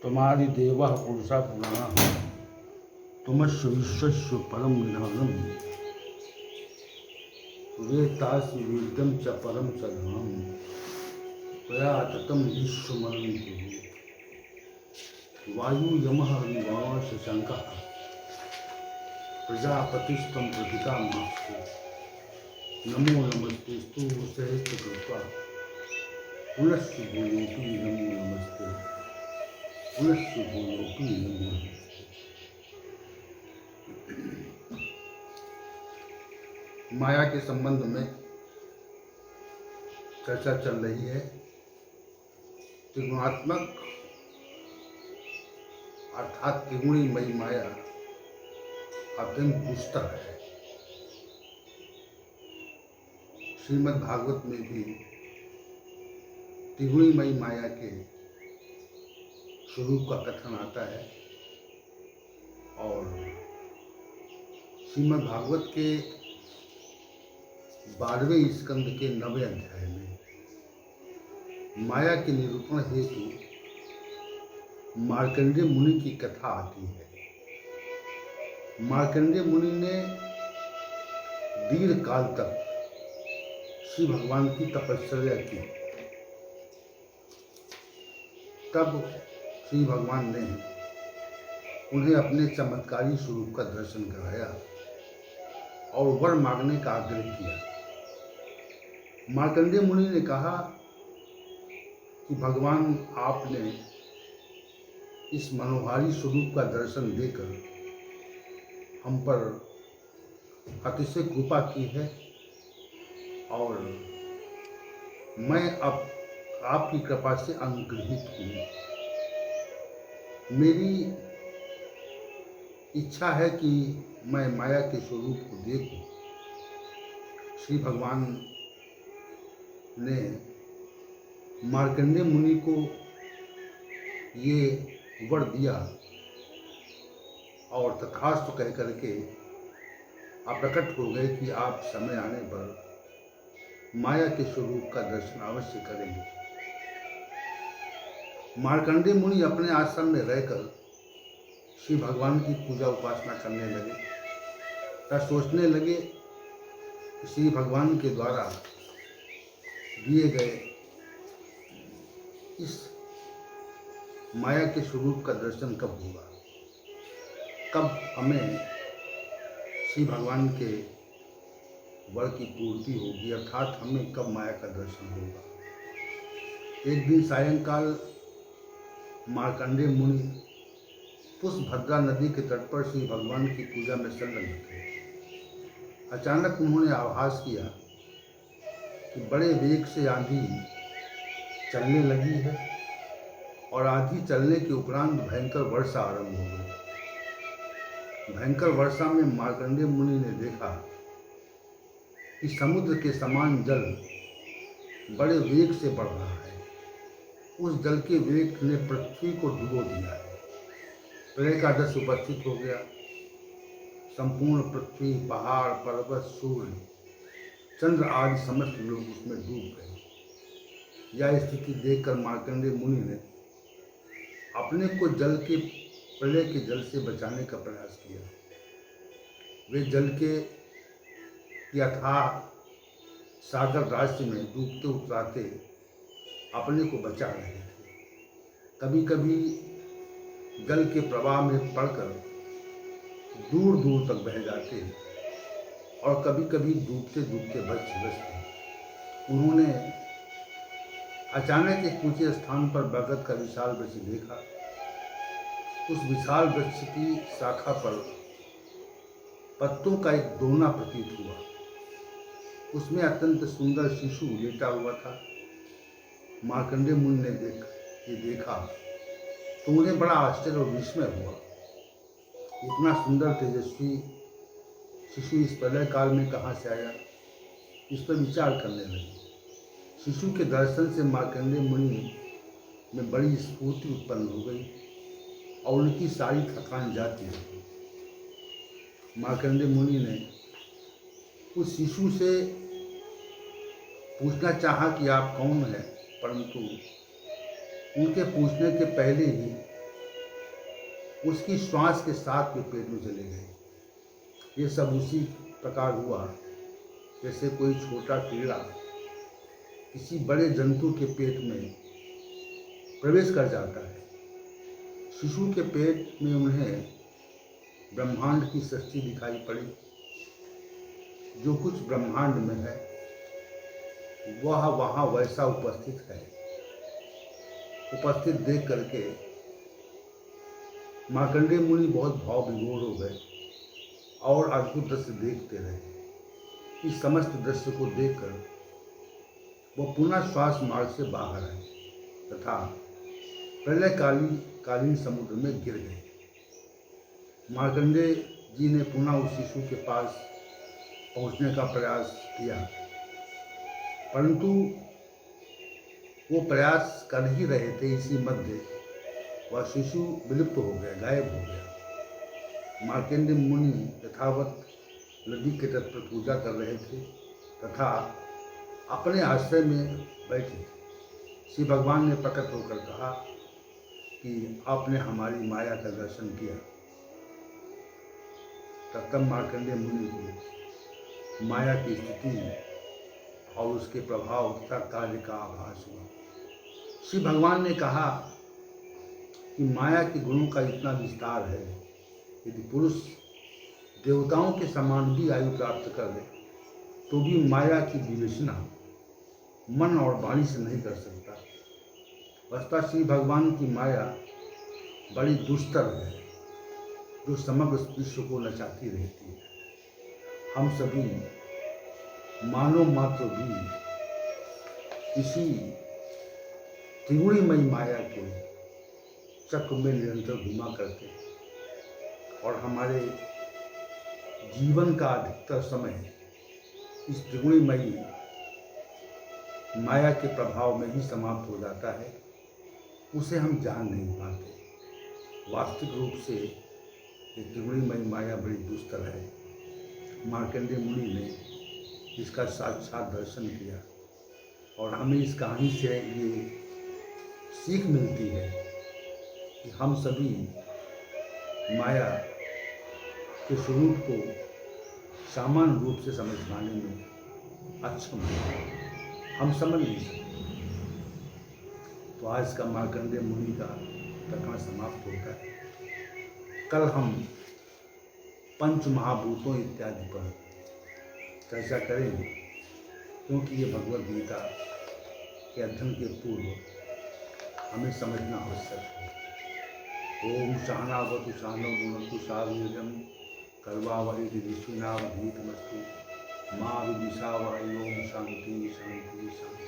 त्वमादिदेवः पुरुषः पुराणः त्वमस्य विश्वस्य परं निधानम् वेत्तासि वेदं च परं च धर्मं त्वया ततं विश्वमनन्ति वायु यमः अग्निर्वाणः शशाङ्कः प्रजापतिस्त्वं प्रपितामहश्च नमो नमस्तेस्तु सहस्रकृत्वा पुनश्च भूयोऽपि नमो नमस्ते पुनश्च भूयोऽपि नमो नमस्ते। माया के संबंध में चर्चा चल रही है। त्रिगुणात्मक अर्थात त्रिगुणीमयी माया अत्यंत दुष्टर है। श्रीमद् भागवत में भी त्रिगुणीमयी माया के स्वरूप का कथन आता है और श्रीमद् भागवत के 12वें स्कंद के 9वें अध्याय में माया के निरूपण हेतु मार्कंडेय मुनि की कथा आती है। मार्कंडेय मुनि ने दीर्घ काल तक श्री भगवान की तपस्या की। तब श्री भगवान ने उन्हें अपने चमत्कारी स्वरूप का दर्शन कराया और वर मांगने का आग्रह किया। मार्कंडेय मुनि ने कहा कि भगवान आपने इस मनोहारी स्वरूप का दर्शन देकर हम पर अतिशय कृपा की है और मैं अब आपकी कृपा से अनुग्रहित हूँ। मेरी इच्छा है कि मैं माया के स्वरूप को देखूं। श्री भगवान ने मार्कंडेय मुनि को ये वर दिया और तथास्तु कह करके आप प्रकट हो गए कि आप समय आने पर माया के स्वरूप का दर्शन अवश्य करेंगे। मार्कंडेय मुनि अपने आश्रम में रहकर श्री भगवान की पूजा उपासना करने लगे। तब सोचने लगे कि श्री भगवान के द्वारा दिए गए इस माया के स्वरूप का दर्शन कब होगा, कब हमें श्री भगवान के वर की पूर्ति होगी, अर्थात हमें कब माया का दर्शन होगा। एक दिन सायंकाल मार्कंडेय मुनि पुष्पभद्रा नदी के तट पर श्री भगवान की पूजा में संलग्न थे। अचानक उन्होंने आभास किया कि बड़े वेग से आंधी चलने लगी है और आंधी चलने के उपरांत भयंकर वर्षा आरंभ हो गई। भयंकर वर्षा में मार्कंडेय मुनि ने देखा कि समुद्र के समान जल बड़े वेग से बढ़ रहा है। उस जल के वेग ने पृथ्वी को डुबो दिया है। प्रलय का दृश्य उपस्थित हो गया। संपूर्ण पृथ्वी, पहाड़, पर्वत, सूर्य, चंद्र आदि समस्त लोग उसमें डूब गए। यह स्थिति देखकर मार्कंडेय मुनि ने अपने को प्रलय के जल से बचाने का प्रयास किया। वे जल के अथाह सागर राशि में डूबते उतराते अपने को बचा रहे थे। कभी कभी जल के प्रवाह में पड़कर दूर दूर तक बह जाते और कभी कभी डूबते डूबते बचते। उन्होंने अचानक एक ऊंचे स्थान पर बरगद का विशाल वृक्ष देखा। उस विशाल वृक्ष की शाखा पर पत्तों का एक दोना प्रतीत हुआ। उसमें अत्यंत सुंदर शिशु लेटा हुआ था। मार्कंडेय मुनि ने देखा तो उन्हें बड़ा आश्चर्य और विस्मय हुआ। इतना सुंदर तेजस्वी शिशु इस प्रलय काल में कहाँ से आया, इस पर विचार करने लगे। शिशु के दर्शन से मार्कंडेय मुनि में बड़ी स्फूर्ति उत्पन्न हो गई और उनकी सारी थकान जाती रही। मार्कंडेय मुनि ने उस शिशु से पूछना चाहा कि आप कौन हैं, परंतु उनके पूछने के पहले ही उसकी श्वास के साथ में पेट में चले गए। ये सब उसी प्रकार हुआ जैसे कोई छोटा कीड़ा किसी बड़े जंतु के पेट में प्रवेश कर जाता है। शिशु के पेट में उन्हें ब्रह्मांड की सृष्टि दिखाई पड़ी। जो कुछ ब्रह्मांड में है वह वहाँ वैसा उपस्थित है। उपस्थित देख करके मार्कंडेय मुनि बहुत भाव विभोर हो गए और अद्भुत दृश्य देखते रहे। इस समस्त दृश्य को देखकर वह पुनः श्वास मार्ग से बाहर आए तथा प्रलयकालीन समुद्र में गिर गए। मार्कंडेय जी ने पुनः उस शिशु के पास पहुंचने का प्रयास किया, परंतु वो प्रयास कर ही रहे थे, इसी मध्य वह शिशु विलुप्त हो गया, गायब हो गया। मार्कंडेय मुनि यथावत नदी के तट पर पूजा कर रहे थे तथा अपने आश्रय में बैठे थे। श्री भगवान ने प्रकट होकर कहा कि आपने हमारी माया का दर्शन किया। तब मार्कंडेय मुनि को माया की स्थिति और उसके प्रभाव तथा कार्य का आभास हुआ। श्री भगवान ने कहा कि माया के गुणों का इतना विस्तार है, यदि पुरुष देवताओं के समान भी आयु प्राप्त कर ले तो भी माया की विवेचना मन और वाणी से नहीं कर सकता। वस्तुतः श्री भगवान की माया बड़ी दुस्तर है, जो समग्र विश्व को नचाती रहती है। हम सभी मानव मात्र भी इसी त्रिगुणीमयी माया के चक्र में निरंतर घुमा करते हैं और हमारे जीवन का अधिकतर समय इस त्रिगुणीमयी माया के प्रभाव में ही समाप्त हो जाता है। उसे हम जान नहीं पाते। वास्तविक रूप से ये त्रिगुणीमयी माया बड़ी दुस्तर है। मार्कंडेय मुनि ने इसका साक्षात दर्शन किया और हमें इस कहानी से ये सीख मिलती है कि हम सभी माया के स्वरूप को सामान्य रूप से समझ पाने में अक्षम हैं। हम समझ नहीं सकते। तो आज का मार्कंडेय मुनि का प्रकरण समाप्त होता है। कल हम पंच महाभूतों इत्यादि पर चर्चा करेंगे, क्योंकि ये भगवद गीता के अध्ययन के पूर्व हमें समझना आवश्यक है। ओम सहनावतु सहनौ भुनक्तु सह वीर्यं कर्वावहै तेजस्विनावधीतमस्तु मा विद्विषावहै। ओम शांति शांति शांति।